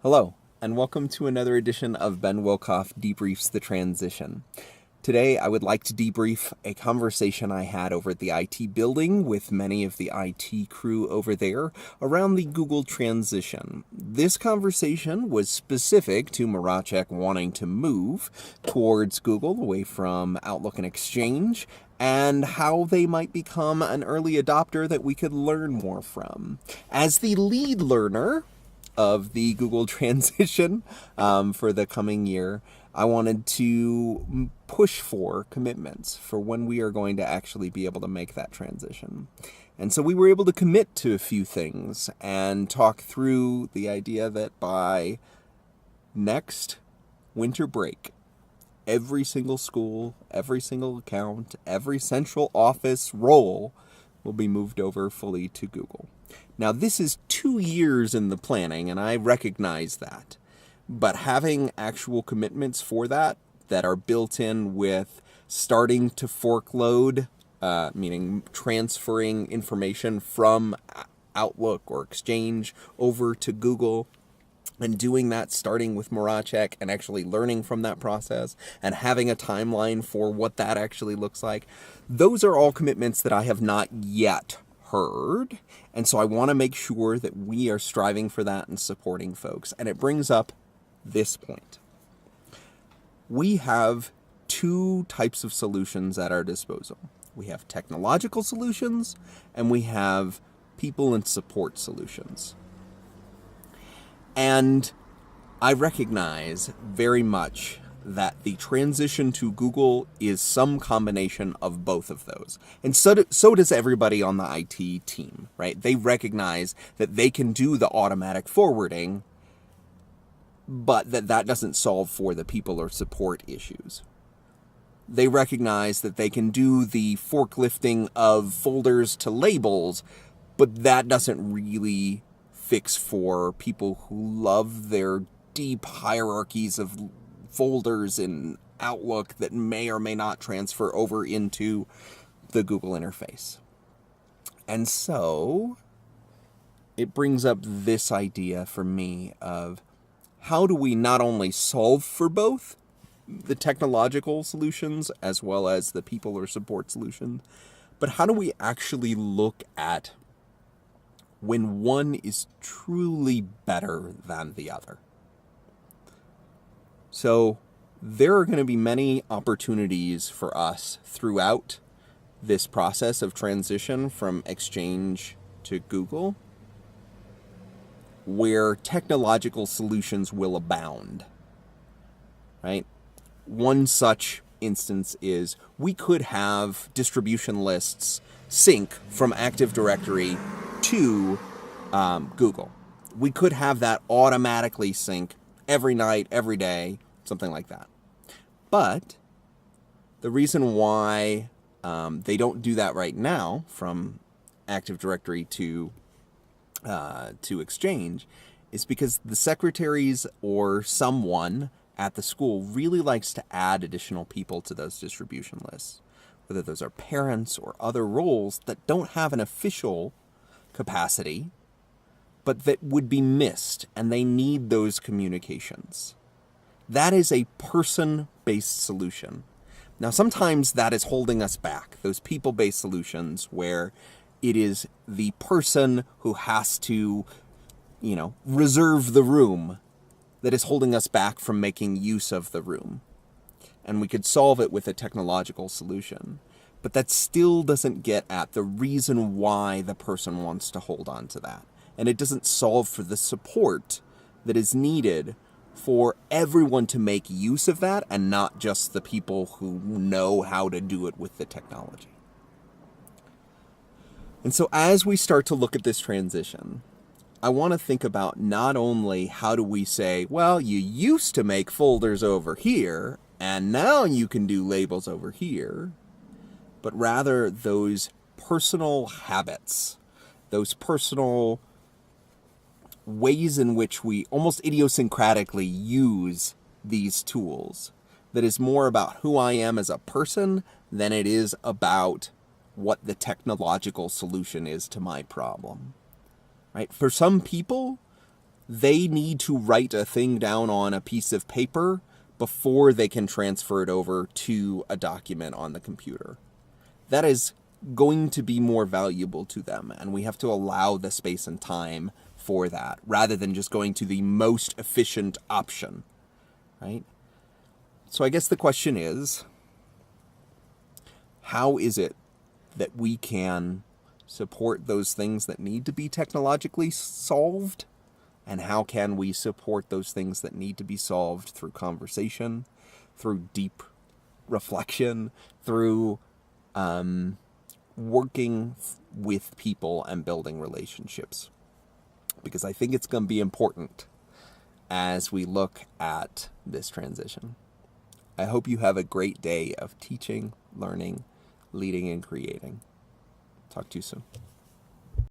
Hello, and welcome to another edition of Ben Wilkoff Debriefs the Transition. Today, I would like to debrief a conversation I had over at the IT building with many of the IT crew over there around the Google transition. This conversation was specific to Maracek wanting to move towards Google away from Outlook and Exchange, and how they might become an early adopter that we could learn more from. As the lead learner of the Google transition for the coming year, I wanted to push for commitments for when we are going to actually be able to make that transition. And so we were able to commit to a few things and talk through the idea that by next winter break, every single school, every single account, every central office role will be moved over fully to Google. Now, this is 2 years in the planning, and I recognize that. But having actual commitments for that are built in with starting to fork load, meaning transferring information from Outlook or Exchange over to Google, and doing that starting with Maracek and actually learning from that process and having a timeline for what that actually looks like, those are all commitments that I have not yet heard. And so I want to make sure that we are striving for that and supporting folks. And it brings up this point. We have two types of solutions at our disposal. We have technological solutions and we have people and support solutions. And I recognize very much that the transition to Google is some combination of both of those. And so does everybody on the IT team, right? They recognize that they can do the automatic forwarding, but that doesn't solve for the people or support issues. They recognize that they can do the forklifting of folders to labels, but that doesn't really fix for people who love their deep hierarchies of folders in Outlook that may or may not transfer over into the Google interface. And so it brings up this idea for me of how do we not only solve for both the technological solutions as well as the people or support solutions, but how do we actually look at when one is truly better than the other? So there are going to be many opportunities for us throughout this process of transition from Exchange to Google where technological solutions will abound, right? One such instance is we could have distribution lists sync from Active Directory to Google. We could have that automatically sync every night, every day, something like that. But the reason why they don't do that right now from Active Directory to Exchange is because the secretaries or someone at the school really likes to add additional people to those distribution lists, whether those are parents or other roles that don't have an official capacity, but that would be missed, and they need those communications. That is a person-based solution. Now, sometimes that is holding us back, those people-based solutions where it is the person who has to, reserve the room that is holding us back from making use of the room. And we could solve it with a technological solution. But that still doesn't get at the reason why the person wants to hold on to that. And it doesn't solve for the support that is needed for everyone to make use of that and not just the people who know how to do it with the technology. And so as we start to look at this transition, I want to think about not only how do we say, well, you used to make folders over here, and now you can do labels over here, but rather those personal habits, those personal ways in which we almost idiosyncratically use these tools that is more about who I am as a person than it is about what the technological solution is to my problem. Right? For some people, they need to write a thing down on a piece of paper before they can transfer it over to a document on the computer. That is going to be more valuable to them, and we have to allow the space and time for that, rather than just going to the most efficient option, right? So I guess the question is, how is it that we can support those things that need to be technologically solved? And how can we support those things that need to be solved through conversation, through deep reflection, through working with people and building relationships? Because I think it's going to be important as we look at this transition. I hope you have a great day of teaching, learning, leading, and creating. Talk to you soon.